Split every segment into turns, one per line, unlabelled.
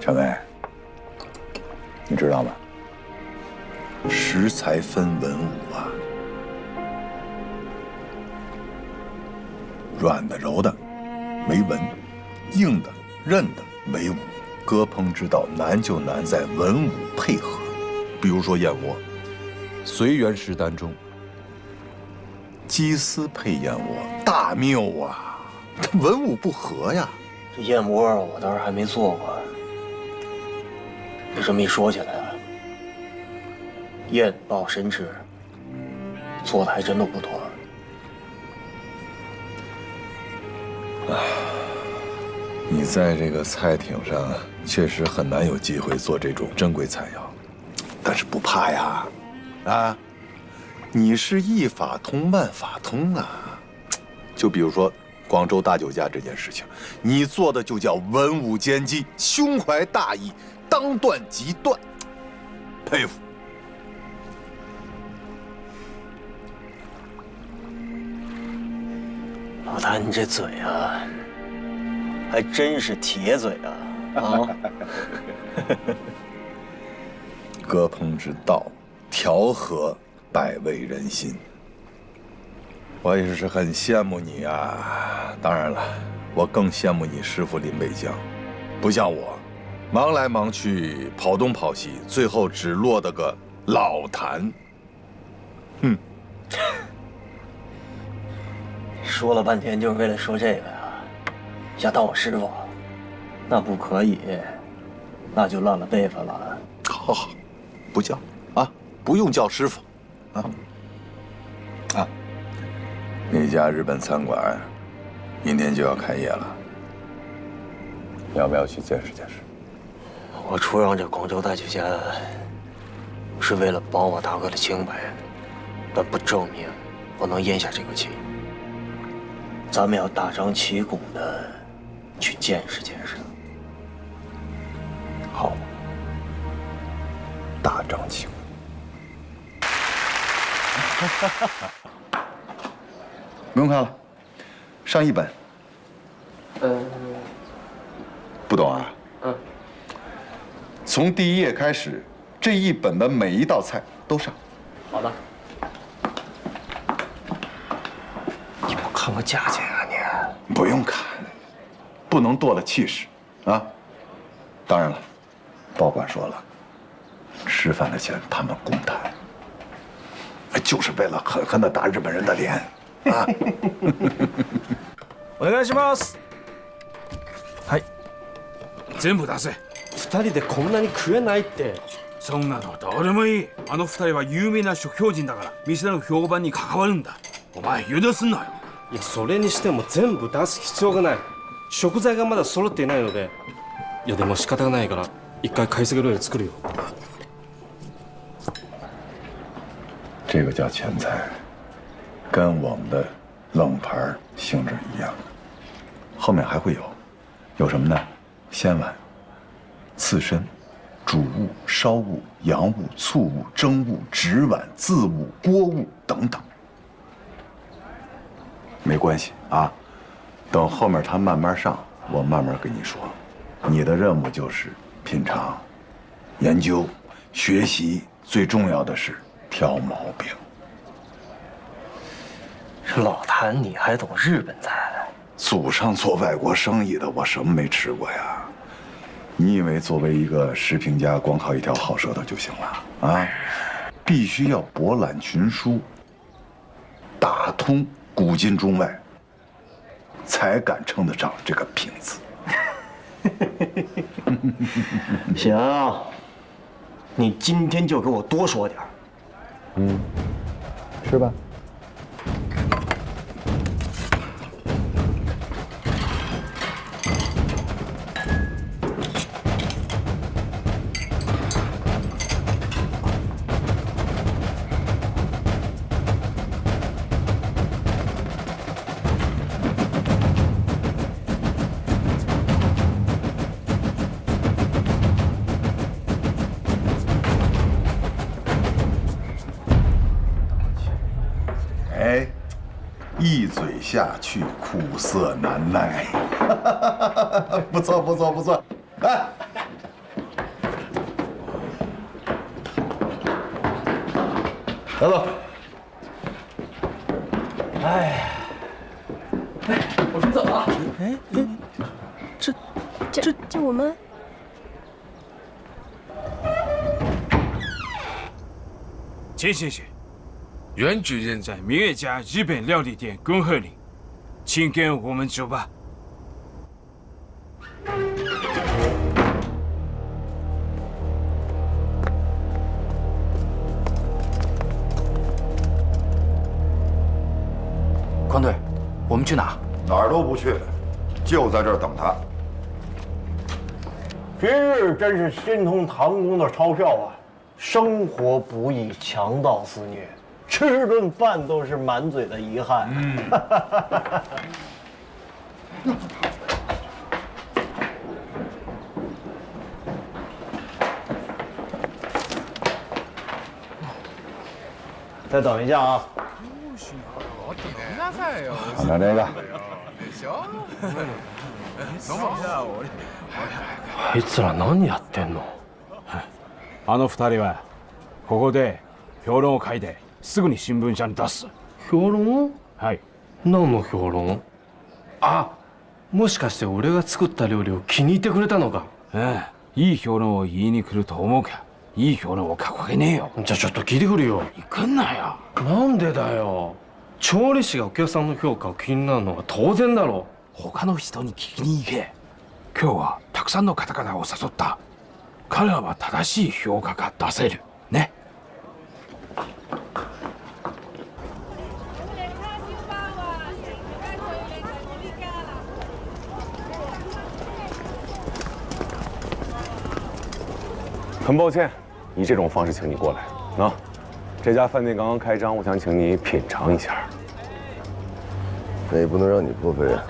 陈威，你知道吗？食材分文武啊，软的柔的为文，硬的韧的为武。割烹之道难就难在文武配合。比如说燕窝，随园食单中，鸡丝配燕窝，大谬啊！这文武不合呀。
这燕窝我倒是还没做过，这么一说起来啊，燕鲍参翅做的还真的不错。
你在这个菜艇上确实很难有机会做这种珍贵菜肴，但是不怕呀，啊，你是一法通万法通啊。就比如说广州大酒家这件事情，你做的就叫文武兼济，胸怀大义，当断即断，佩服。
老谭，你这嘴啊，还真是铁嘴啊！啊，
割烹之道，调和百味人心。我也是很羡慕你啊！当然了，我更羡慕你师傅林北江，不像我，忙来忙去，跑东跑西，最后只落得个老谭。哼。
说了半天就是为了说这个呀？想当我师傅？那不可以，那就乱了辈分了。
好，不叫啊，不用叫师傅，啊。那家日本餐馆明天就要开业了，要不要去见识见识？
我出让这广州大酒家，是为了保我大哥的清白，但不证明我能咽下这个气。咱们要大张旗鼓的去见识见识。
好，大张旗鼓。不用看了，上一本。不懂啊？从第一页开始，这一本的每一道菜都上。
好的。你不看我价钱啊你？
不用看，不能堕了气势啊！当然了，报馆说了，吃饭的钱他们公摊，就是为了狠狠地打日本人的脸啊！
お願いします。はい。全部出せ。
2人でこんなに食えないって。
そんなのどうでもいい。あの2人は有名な食評人だから店の評判に関わるんだ。お前油断すんなよ。
いや、それにしても全部出す必要がない。食材がまだ揃っていないので。いやでも仕方がないから一回買いすぎ料理作るよ。
这个叫前菜，跟我们的冷盘性质一样。后面还会有什么呢？鲜碗、刺身、煮物、烧物、洋物、醋物、蒸物、纸碗、渍物、锅物等等。没关系啊，等后面他慢慢上，我慢慢跟你说。你的任务就是品尝、研究、学习，最重要的是挑毛病。
这老谭，你还懂日本菜？
祖上做外国生意的，我什么没吃过呀？你以为作为一个食评家，光靠一条好舌头就行了啊？必须要博览群书，打通古今中外，才敢称得上这个品字。
行，你今天就给我多说点儿。
吃吧。一嘴下去，苦涩难耐。不错，不错，不错。哎，来吧。
我先走了。
这我们
钱先生，原主人在明月家日本料理店恭贺你，请跟我们走吧。
宽队，我们去哪？
哪儿都不去，就在这儿等他。
今日真是心痛唐公的钞票啊！生活不易，强盗肆虐，吃顿饭都是满嘴的遗憾。再等一下啊！
拿这个。
あいつら何やってんの？
あの二人はここで評論を書いてすぐに新聞社に出す。
評論？
はい。
何の評論？あ、もしかして俺が作った料理を気に入ってくれたのか？
いい評論を言いに来ると思うか。いい評論を書くわけねえよ。
じゃあちょっと聞いてくるよ。
行くんなよ。
なんでだよ。調理師がお客さんの評価を気になるのは当然だろ。
他の人に聞きに行け。今日はたくさんの方々を誘った。彼らは正しい評価が出せる。ね。
很抱歉，以这种方式请你过来啊。这家饭店刚刚开张，我想请你品尝一下。
那也不能让你破费啊。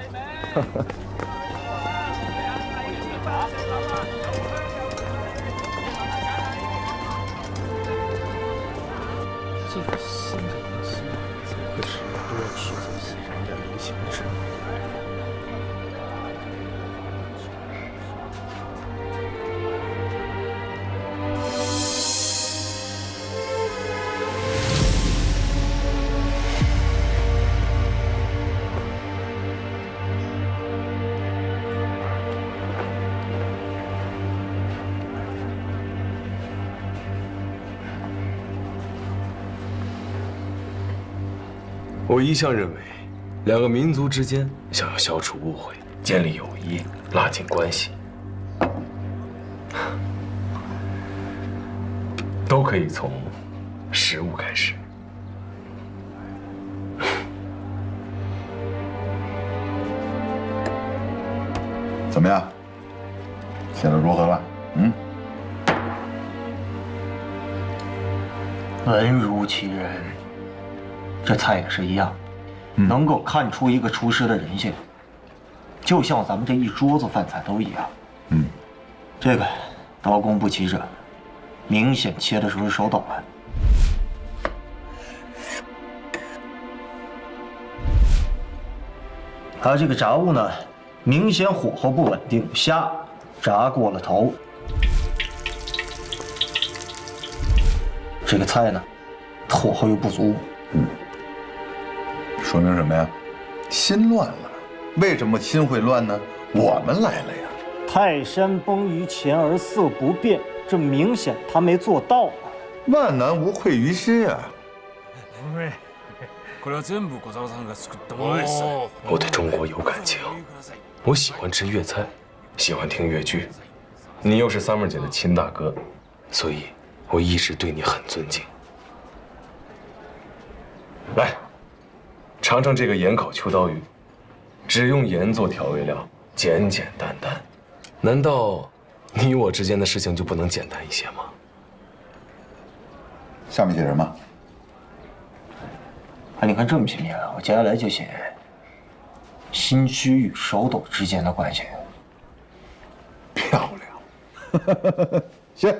这个新的公司怎么会是多取走新人的流行之物？
我一向认为，两个民族之间想要消除误会、建立友谊、拉近关系，都可以从食物开始。
怎么样？现在如何了？
文如其人。这菜也是一样，能够看出一个厨师的人性，就像咱们这一桌子饭菜都一样。这个刀工不齐整，明显切的时候手抖了。还有这个炸物呢，明显火候不稳定，虾炸过了头。这个菜呢，火候又不足。
说明什么呀？心乱了。为什么心会乱呢？我们来了呀。
泰山崩于前而色不变，这明显他没做到啊。
万难无愧于心啊。
これは全部小沢さんが作ったものです。
我对中国有感情，我喜欢吃粤菜，喜欢听粤剧。你又是 Summer 姐的亲大哥，所以我一直对你很尊敬。来，尝尝这个盐烤秋刀鱼，只用盐做调味料，简简单单。难道你我之间的事情就不能简单一些吗？
下面写什么？
你看这么些年啊，我接下来就写心虚与手抖之间的关系。
漂亮。写。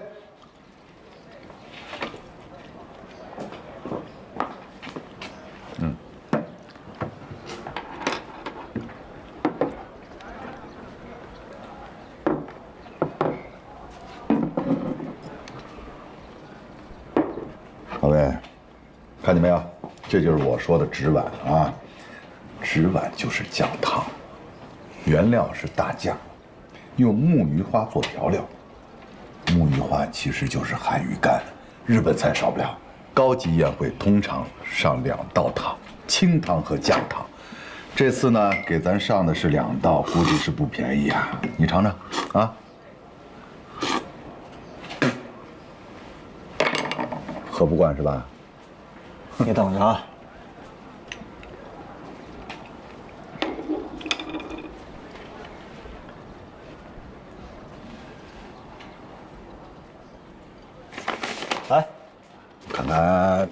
老魏，看见没有？这就是我说的纸碗啊，纸碗就是酱汤，原料是大酱，用木鱼花做调料。木鱼花其实就是韩鱼干，日本菜少不了。高级宴会通常上2道汤，清汤和酱汤。这次呢，给咱上的是2道，估计是不便宜啊。你尝尝啊。喝不惯是吧？
你等着啊。来，
看看，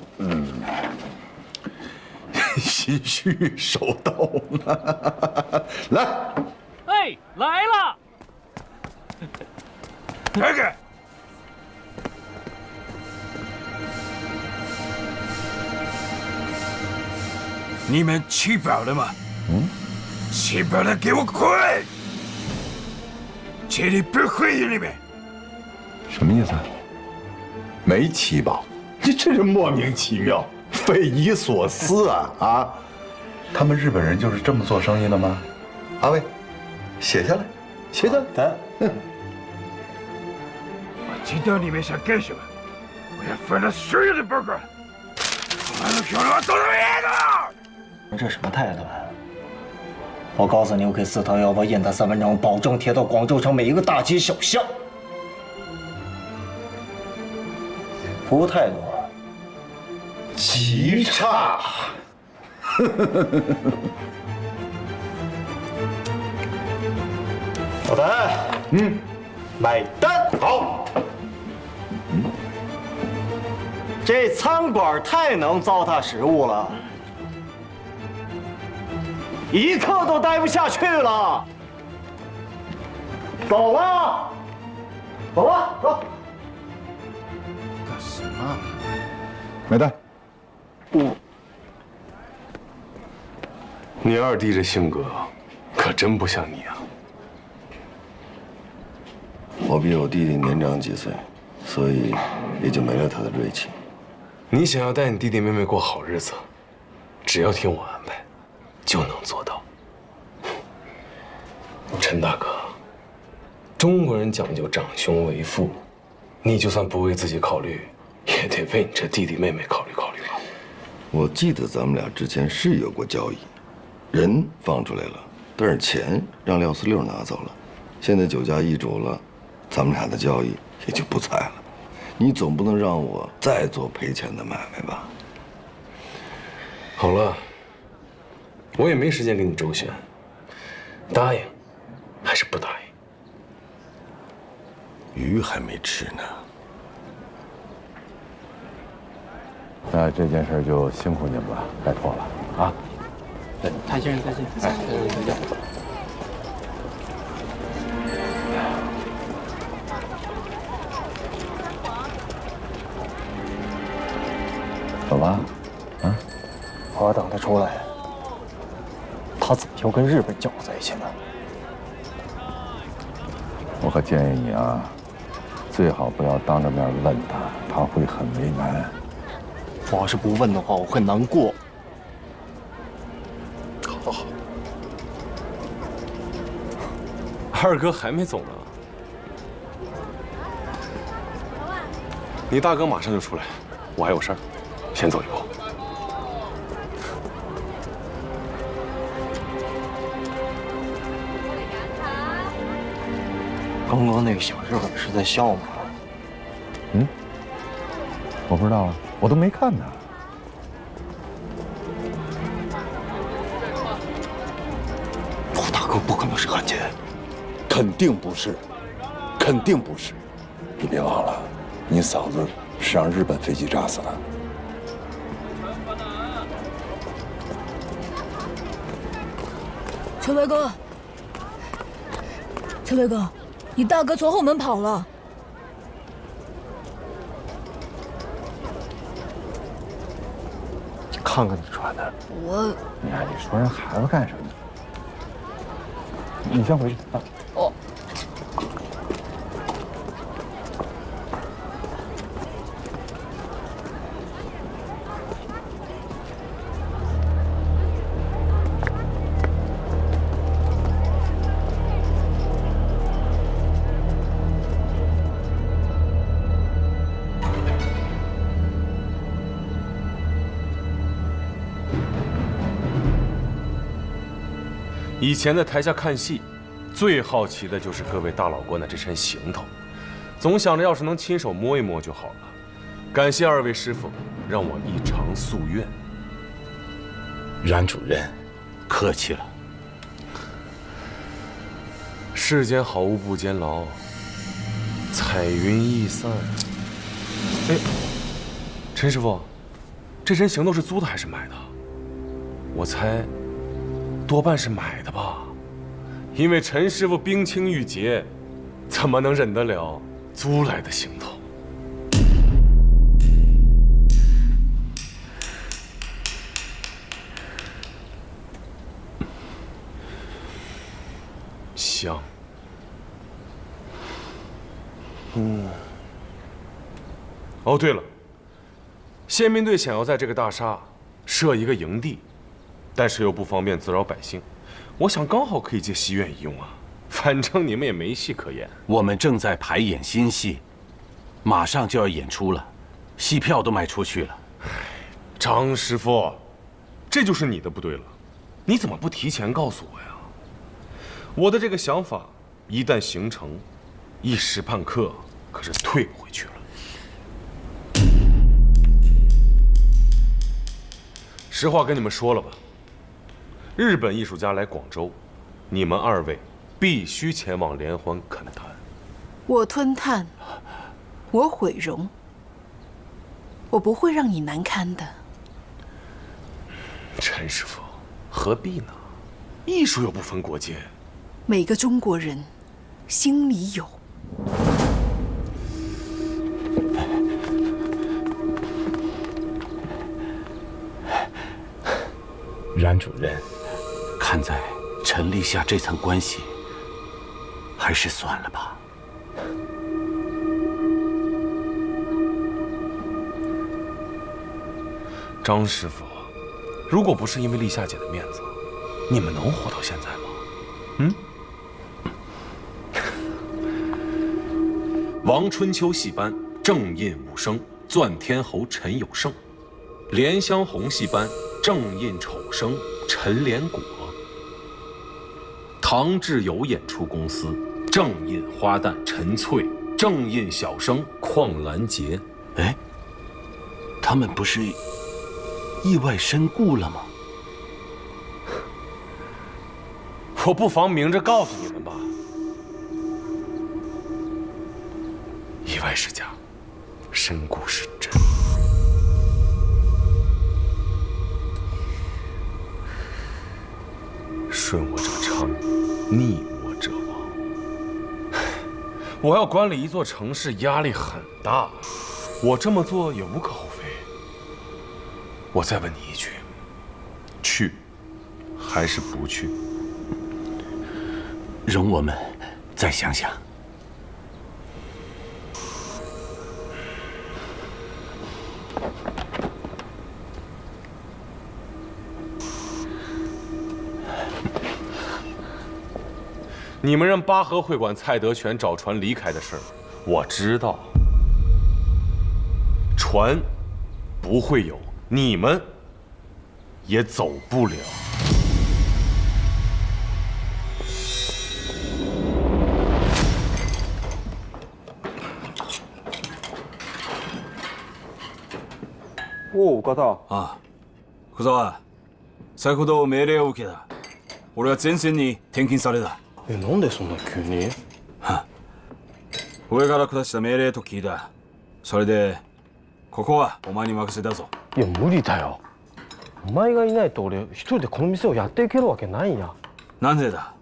心虚手抖呢。来，
哎，来了！
那个，你们吃饱了吗？吃饱了给我滚！这里不会有你们。
什么意思？没吃饱，这是莫名其妙，匪夷所思啊啊！他们日本人就是这么做生意的吗？阿伟，写下来，写下来。
我知道你们想干什么，我要翻了所有的报告，完了漂亮都是别的。
这什么态度啊？我告诉你，OK4套要把雁塔3文章保证贴到广州城每一个大街小巷。服务态度
极差。
老板，买单。好。这餐馆太能糟蹋食物了，一刻都待不下去了。走了，走了，走。
干什么？
买单。
你二弟这性格，可真不像你啊。
我比我弟弟年长几岁，所以也就没了他的锐气。
你想要带你弟弟妹妹过好日子，只要听我安排，就能做到。陈大哥，中国人讲究长兄为父，你就算不为自己考虑，也得为你这弟弟妹妹考虑考虑吧。
我记得咱们俩之前是有过交易，人放出来了，但是钱让廖四六拿走了。现在酒家易主了，咱们俩的交易也就不在了。你总不能让我再做赔钱的买卖吧？
好了，我也没时间跟你周旋，答应还是不答应？
鱼还没吃呢。
那这件事就辛苦你们了，拜托了啊！
谭先生再见。哎，再见。
走吧，啊！
我要等他出来，他怎么又跟日本搅和在一起呢？
我可建议你啊，最好不要当着面问他，他会很为难。
我要是不问的话，我会难过。
好好。二哥还没走呢，你大哥马上就出来，我还有事儿，先走一步。
刚刚那个小日本是在笑吗？
我不知道啊，我都没看呢。
我大哥不可能是汉奸，
肯定不是，肯定不是。你别忘了，你嫂子是让日本飞机炸死的。
陈伟哥，陈伟哥，你大哥从后门跑了。
你看看你穿的。
我，
你看，你说人孩子干什么？你先回去啊。
哦。
以前在台下看戏，最好奇的就是各位大老官的这身行头，总想着要是能亲手摸一摸就好了。感谢二位师傅，让我一偿夙愿。
阮主任，客气了。
世间好物不坚牢，彩云易散。哎，陈师傅，这身行头是租的还是买的？我猜，多半是买的吧，因为陈师傅冰清玉洁，怎么能忍得了租来的行头？香。哦，对了，宪兵队想要在这个大厦设一个营地，但是又不方便滋扰百姓，我想刚好可以借戏院一用啊。反正你们也没戏可演。
我们正在排演新戏，马上就要演出了，戏票都卖出去了。
张师傅，这就是你的不对了，你怎么不提前告诉我呀？我的这个想法一旦形成，一时半刻可是退不回去了。实话跟你们说了吧，日本艺术家来广州，你们二位必须前往联欢恳谈。
我吞炭，我毁容，我不会让你难堪的。
陈师傅，何必呢？艺术又不分国界。
每个中国人心里有。
阮主任，看在陈立下这层关系，还是算了吧。
张师傅，如果不是因为立夏姐的面子，你们能活到现在吗？嗯？王春秋戏班正印武生钻天侯陈有胜，莲香红戏班正印丑生陈连果，唐志友演出公司正印花旦陈翠，正印小生邝兰杰。
哎，他们不是意外身故了吗？
我不妨明着告诉你们吧，意外是假，身故是真。顺我者昌，逆我者亡。我要管理一座城市，压力很大，我这么做也无可厚非。我再问你一句，去还是不去？
容我们再想想。
你们让巴河会馆蔡德全找船离开的事儿，我知道。船不会有，你们也走不了。
おお、岡田。
ああ、小沢、先ほど命令を受けた。俺は前線に転勤された。
なんでそんな急に？
上から下した命令と聞いた。それでここはお前に任せたぞ。
いや無理だよ。お前がいないと俺一人でこの店をやっていけるわけないんや。
なんでだ。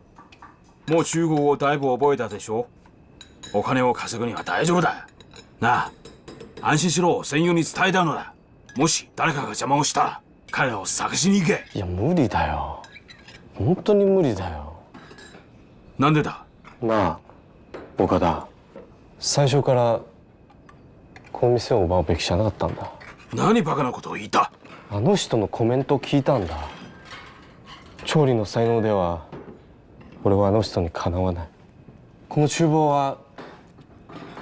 もう中国語をだいぶ覚えたでしょ。お金を稼ぐには大丈夫だ。なあ、安心しろ。戦友に伝えたのだ。もし誰かが邪魔をしたら彼らを探しに行け。
いや無理だよ。本当に無理だよ。
なんでだ。
なあ、岡田。最初からこの店を奪うべきじゃなかったんだ。
何バカなことを言った。
あの人のコメントを聞いたんだ。調理の才能では俺はあの人にかなわない。この厨房は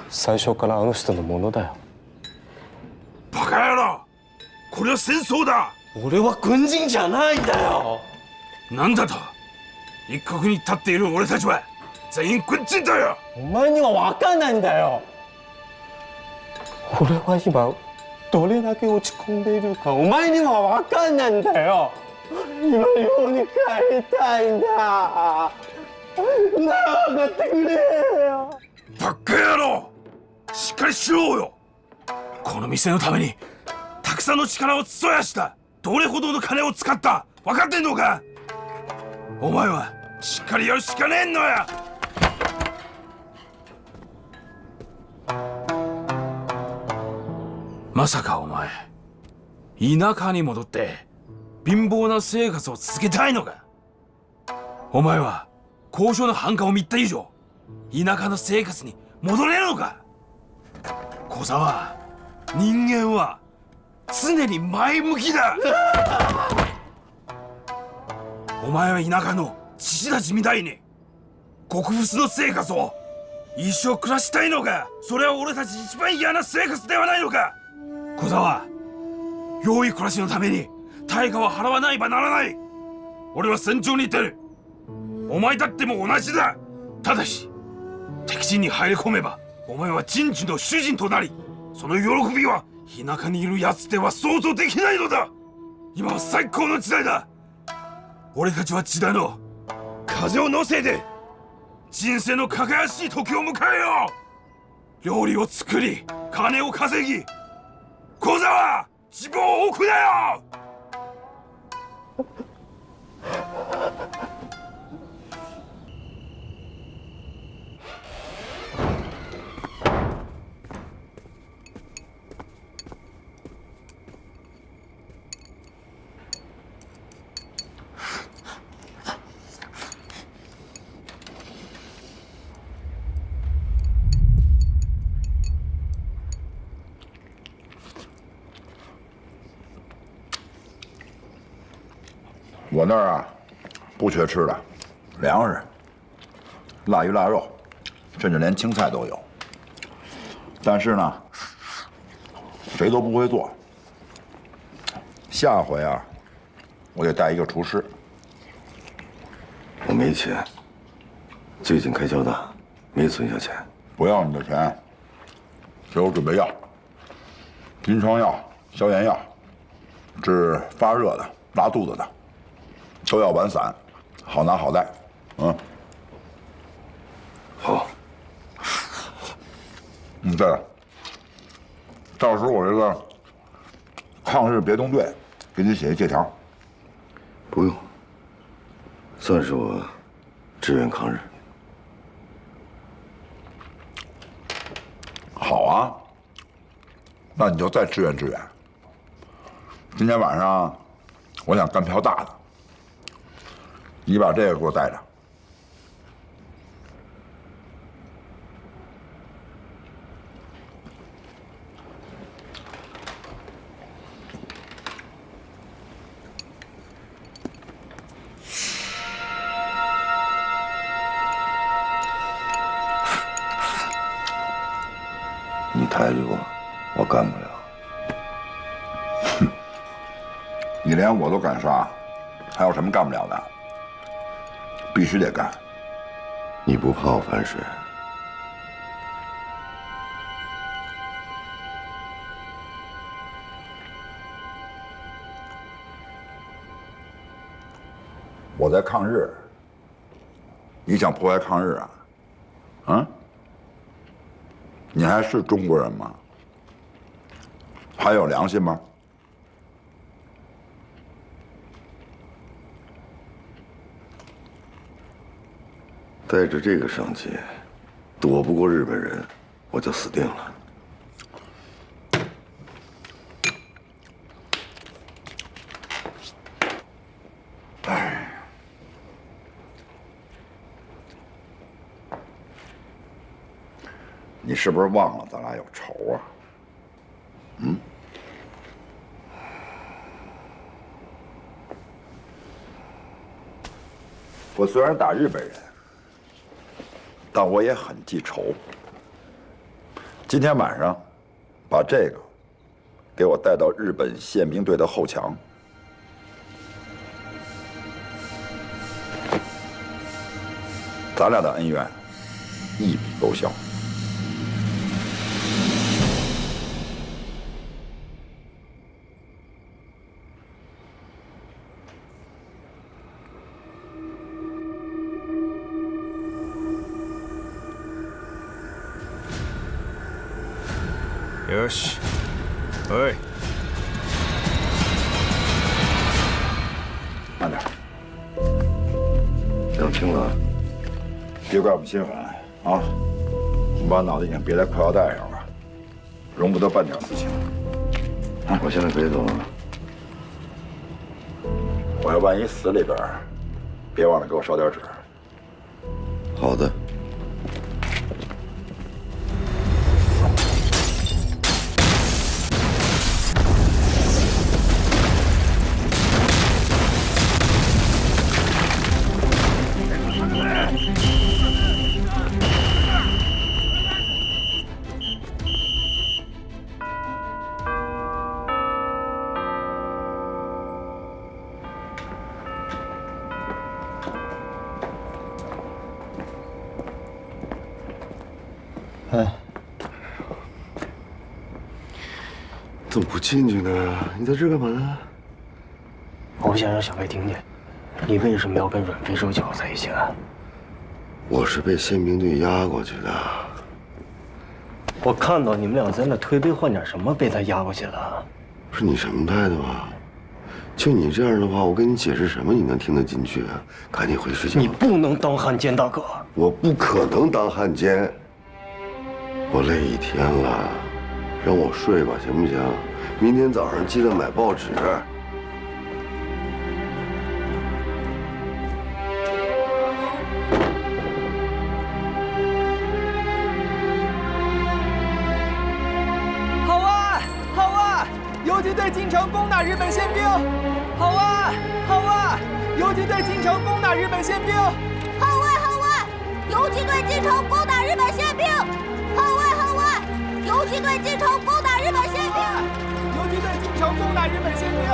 最初からあの人のものだよ。
バカ野郎、これは戦争だ。
俺は軍人じゃないんだよ。
なんだと。一国に立っている俺たちは全員軍人だよ。
お前には分かんないんだよ。俺は今どれだけ落ち込んでいるかお前には分かんないんだよ。今日本に帰りたいんだ。なあ分かってくれよ。
バカ野郎、しっかりしろよ。この店のためにたくさんの力を費やした。どれほどの金を使った分かってんのか。お前はしっかりやるしかねえんのや。まさかお前田舎に戻って貧乏な生活を続けたいのか。お前は交渉の繁華を見た以上田舎の生活に戻れるのか。小沢、人間は常に前向きだ。お前は田舎の父たちみたいに極物の生活を一生暮らしたいのか。それは俺たち一番嫌な生活ではないのか。小沢、良い暮らしのために対価は払わないばならない。俺は戦場にいてる。お前だっても同じだ。ただし敵陣に入り込めばお前は陣地の主人となり、その喜びは田舎にいる奴では想像できないのだ。今は最高の時代だ。俺たちは時代の風を乗せて人生の輝かしい時を迎えよう。料理を作り金を稼ぎ、小沢、自分を置くなよ。
我那儿啊，不缺吃的，粮食、腊鱼、腊肉，甚至连青菜都有。但是呢，谁都不会做。下回啊，我得带一个厨师。
我没钱，最近开销大，没存下钱。
不要你的钱，给我准备药，晕床药、消炎药，治发热的、拉肚子的。都要碗散，好拿好带。
好。
对了，到时候我这个抗日别动队给你写一借条。
不用，算是我支援抗日。
好啊，那你就再支援支援。今天晚上我想干票大的。你把这个给我带着。
你抬举我干不了。
哼，你连我都敢杀，还有什么干不了的？必须得干。
你不怕我反水？
我在抗日，你想破坏抗日啊？啊？你还是中国人吗？还有良心吗？
带着这个上街，躲不过日本人，我就死定了。
哎，你是不是忘了咱俩有仇啊？我虽然打日本人。但我也很记仇。今天晚上，把这个给我带到日本宪兵队的后墙。咱俩的恩怨一笔勾销。
よし。おい。
慢点。等听了，别怪我们心狠啊！你把脑袋已经别在裤腰带上了，容不得半点私情。
我现在可以走了。
我要万一死里边，别忘了给我烧点纸。
好的。怎么不进去呢？你在这干嘛呢？
我不想让小贝听见，你为什么要跟阮飞手搅在一起啊？
我是被宪兵队押过去的。
我看到你们俩在那推杯换盏，什么被他押过去了？
不是你什么态度啊？就你这样的话，我跟你解释什么你能听得进去啊？赶紧回睡觉。
你不能当汉奸，大哥。
我不可能当汉奸。我累一天了，让我睡吧，行不行？明天早上记得买报纸。
好啊，好啊！游击队进城攻打日本宪兵！好啊，好啊！游击队进城攻打日本宪兵！
号外号外！游击队进城攻打日本宪兵！号外号外！游击队进城攻打日本宪兵！
游击队进城攻打日本宪兵！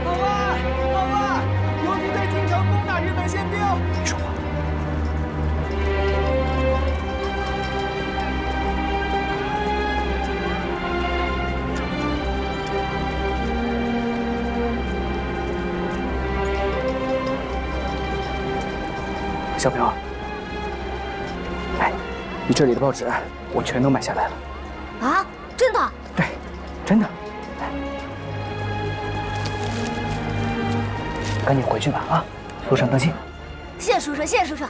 好啊，好啊！游击队进城攻打日本宪兵！
别说话。
小彪，哎，你这里的报纸我全都买下来了。
啊，真的？
对，真的。赶紧回去吧啊，路上当心。
谢谢叔叔，谢谢叔叔。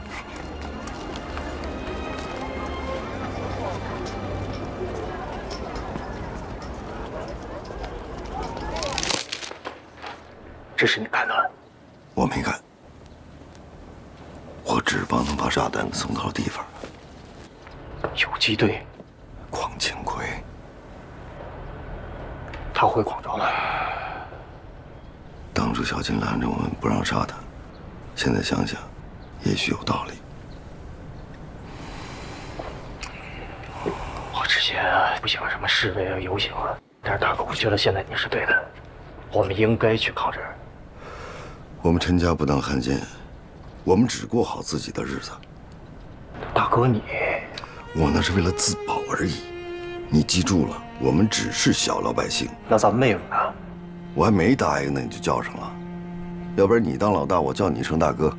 这是你干的？
我没干，我只帮他把炸弹送到了地方。
游击队，
邝庆奎，
他回广州了。
当初小金拦着我们不让杀他，现在想想，也许有道理。
我之前不喜欢什么示威啊、游行啊，但是大哥，我觉得现在你是对的，我们应该去抗日。
我们陈家不当汉奸，我们只过好自己的日子。
大哥你，
我那是为了自保而已。你记住了，我们只是小老百姓。
那咱妹夫呢？
我还没答应呢，你就叫上了。要不然你当老大，我叫你一声大哥。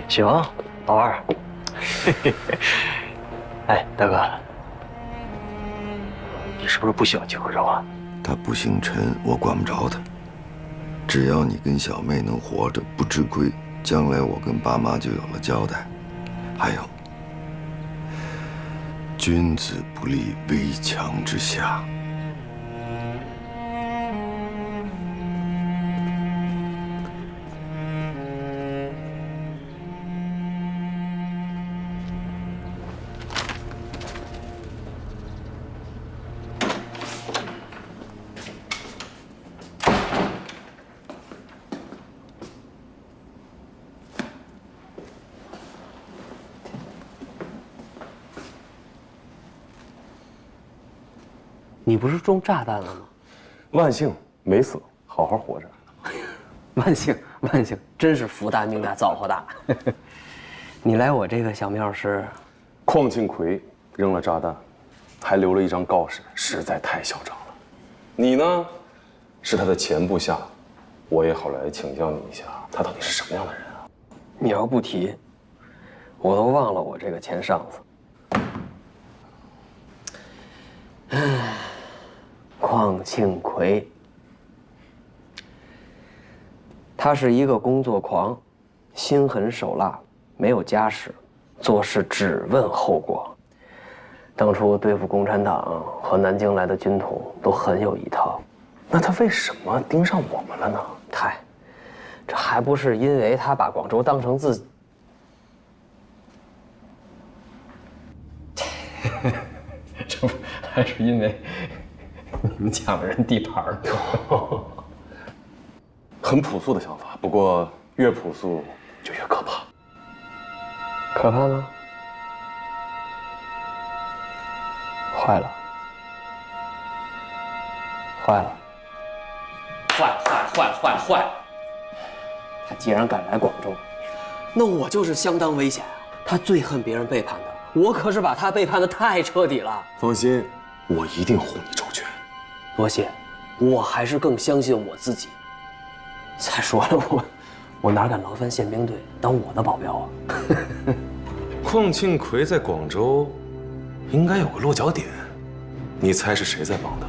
行，老二。哎，大哥，你是不是不喜欢金惠州啊？
他不姓陈，我管不着他。只要你跟小妹能活着，不吃亏，将来我跟爸妈就有了交代。还有，君子不立危墙之下。
你不是中炸弹了吗？
万幸没死，好好活着。
万幸，万幸，真是福大命大，造化大。
你来我这个小庙是？
邝庆奎扔了炸弹，还留了一张告示，实在太嚣张了。你呢，是他的前部下，我也好来请教你一下，他到底是什么样的人啊？
你要不提，我都忘了我这个前上司。唉，邝庆奎，他是一个工作狂，心狠手辣，没有家室，做事只问后果。当初对付共产党和南京来的军统都很有一套，那他为什么盯上我们了呢？这还不是因为他把广州当成自己。这不还是因为你们抢了人地盘儿？
很朴素的想法，不过越朴素就越可怕。
可怕吗？坏了！坏了！坏了！他既然敢来广州，那我就是相当危险啊！他最恨别人背叛他，我可是把他背叛得太彻底了。
放心，我一定护你周全。
多谢，我还是更相信我自己。再说了，我哪敢劳烦宪兵队当我的保镖啊？
邝庆奎在广州，应该有个落脚点，你猜是谁在帮他？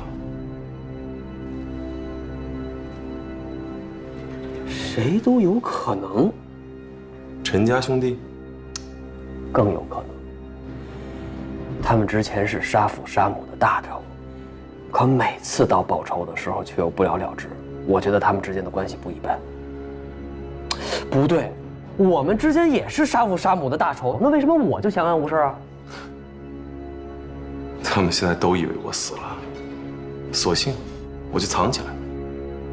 谁都有可能，
陈家兄弟
更有可能。他们之前是杀父杀母的大仇，可每次到报仇的时候却又不了了之。我觉得他们之间的关系不一般。不对，我们之间也是杀父杀母的大仇，那为什么我就相安无事啊？
他们现在都以为我死了，索性我就藏起来，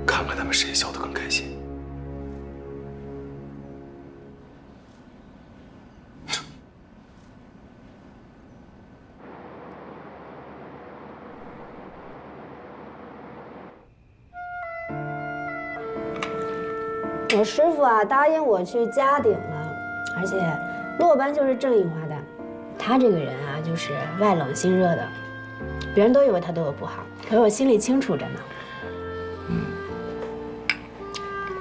看看他们谁笑得更开心。
我师傅啊答应我去嘉鼎了，而且落班就是正印花旦。他这个人啊，就是外冷心热的，别人都以为他对我不好，可是我心里清楚着呢。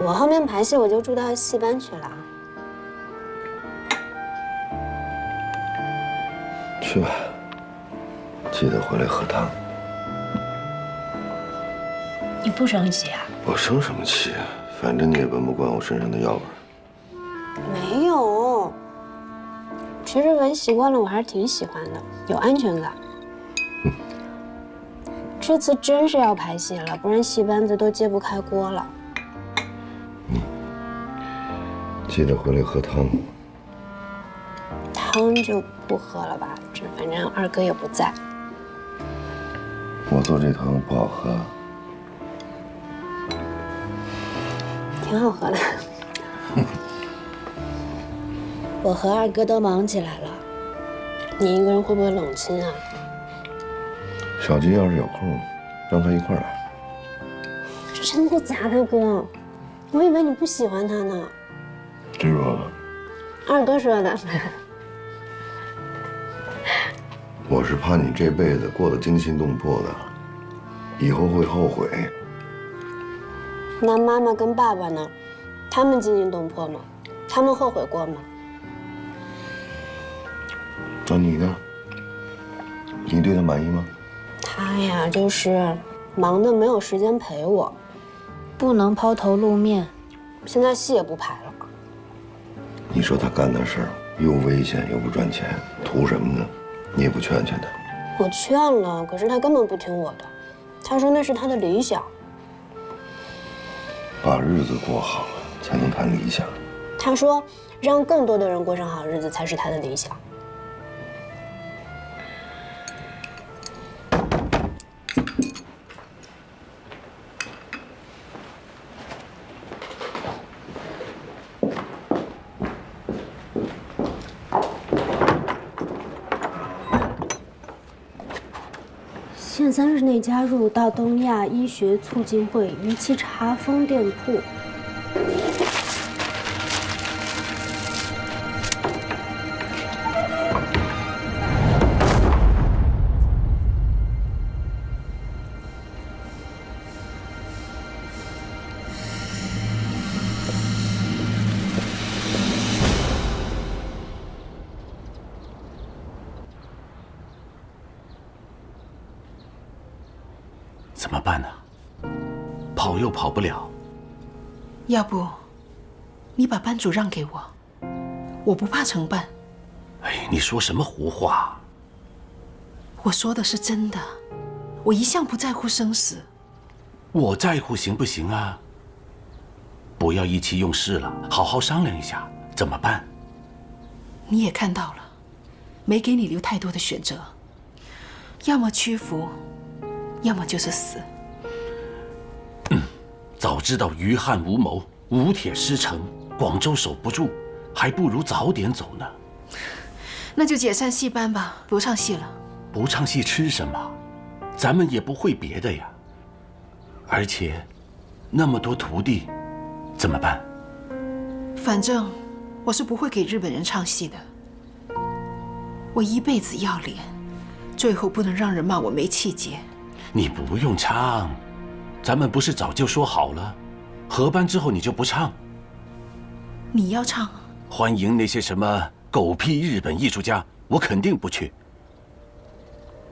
我后面排戏我就住到戏班去了。
去吧，记得回来喝汤。
你不生气啊？
我生什么气啊？反正你也闻不惯我身上的药味。
没有，其实闻习惯了，我还是挺喜欢的，有安全感。这次真是要排戏了，不然戏班子都揭不开锅了。
记得回来喝汤。
汤就不喝了吧，反正二哥也不在。
我做这汤不好喝。
挺好喝的。我和二哥都忙起来了，你一个人会不会冷清啊？
小金要是有空，让他一块儿来。
真的假的，哥？我以为你不喜欢他呢。
知道了。
二哥说的。
我是怕你这辈子过得惊心动魄的，以后会后悔。
那妈妈跟爸爸呢？他们惊心动魄吗？他们后悔过吗？
那你呢？你对他满意吗？
他呀，就是忙得没有时间陪我，不能抛头露面，现在戏也不排了。
你说他干的事儿又危险又不赚钱，图什么呢？你也不劝劝他。
我劝了，可是他根本不听我的，他说那是他的理想。
把日子过好了，才能谈理想。
他说，让更多的人过上好日子才是他的理想。现30内加入到东亚医学促进会仪器茶风店铺。
怎么办呢？跑又跑不了。
要不，你把班主让给我，我不怕承办。
哎，你说什么胡话？
我说的是真的，我一向不在乎生死。
我在乎行不行啊？不要意气用事了，好好商量一下，怎么办？
你也看到了，没给你留太多的选择，要么屈服，要么就是死。
早知道于汉无谋，吴铁失城，广州守不住，还不如早点走呢。
那就解散戏班吧，不唱戏了。
不唱戏吃什么？咱们也不会别的呀。而且，那么多徒弟，怎么办？
反正我是不会给日本人唱戏的。我一辈子要脸，最后不能让人骂我没气节。
你不用唱，咱们不是早就说好了，合班之后你就不唱。
你要唱？
欢迎那些什么狗屁日本艺术家，我肯定不去。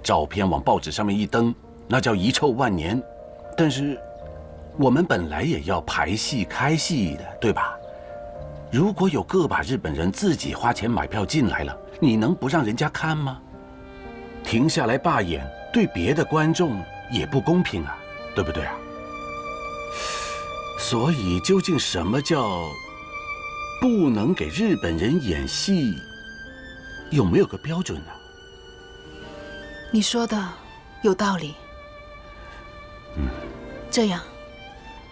照片往报纸上面一登，那叫遗臭万年。但是，我们本来也要排戏开戏的，对吧？如果有个把日本人自己花钱买票进来了，你能不让人家看吗？停下来罢演，对别的观众也不公平啊，对不对啊？所以，究竟什么叫不能给日本人演戏？有没有个标准呢？
你说的有道理。这样，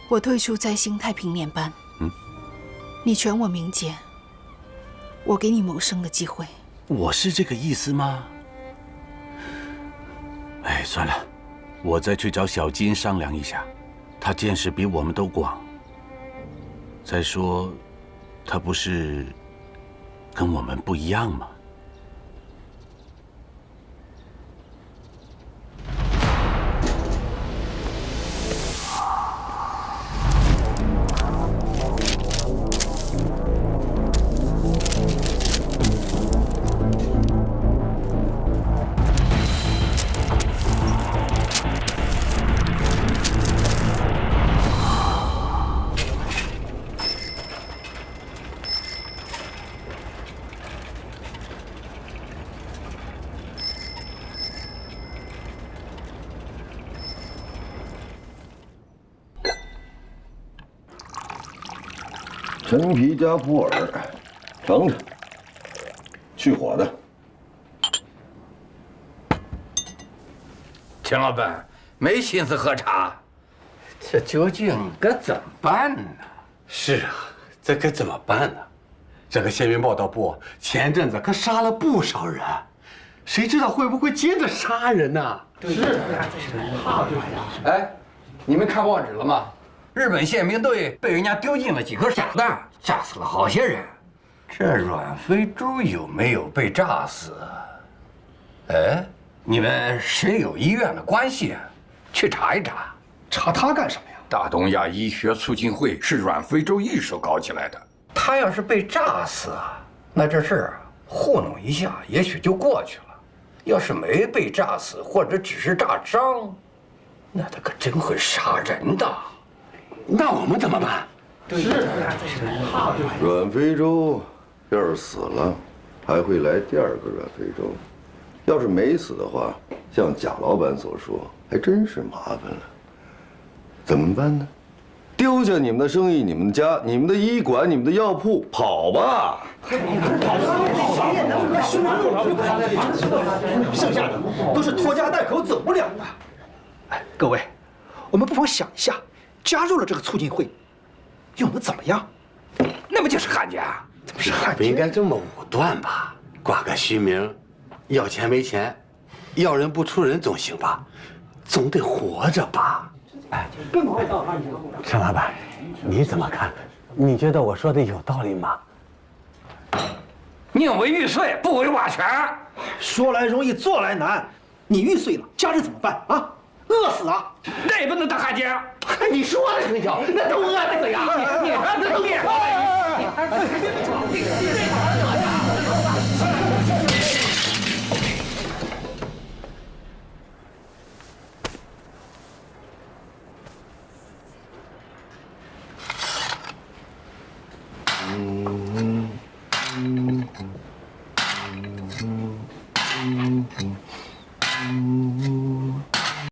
我退出摘星太平年班。你全我名节，我给你谋生的机会。
我是这个意思吗？哎，算了，我再去找小金商量一下，他见识比我们都广。再说，他不是跟我们不一样吗？
陈皮加普洱，尝尝，去火的。
秦老板没心思喝茶，这究竟该怎么办呢？
是啊，这该怎么办呢？这个新闻报道部前阵子可杀了不少人，谁知道会不会接着杀人呢？
是啊，哎，你们看报纸了吗？日本宪兵队被人家丢进了几颗傻弹，炸死了好些人。这阮非洲有没有被炸死？哎，你们谁有医院的关系？去查一查。
查他干什么呀？
大东亚医学促进会是阮非洲一手搞起来的。他要是被炸死，那这事儿糊弄一下，也许就过去了。要是没被炸死，或者只是炸伤，那他可真会杀人的。
那我们怎么办？
是啊，
阮非洲要是死了，还会来第二个阮非洲；要是没死的话，像贾老板所说，还真是麻烦了。怎么办呢？丢下你们的生意、你们的家、你们的医馆、你们的药铺，跑吧！
剩下的都是拖家带口走不了的。哎，各位，我们不妨想一下。加入了这个促进会，又能怎么样？
那不就是汉奸？
怎么是汉奸？
不应该这么武断吧？挂个虚名，要钱没钱，要人不出人总行吧？总得活着吧？哎，陈老板，你怎么看？你觉得我说的有道理吗？
宁为玉碎，不为瓦全。
说来容易，做来难。你玉碎了，家人怎么办啊？饿死啊！
那也不能当汉奸。
你说的很巧，那都饿死呀！
你看这都脸。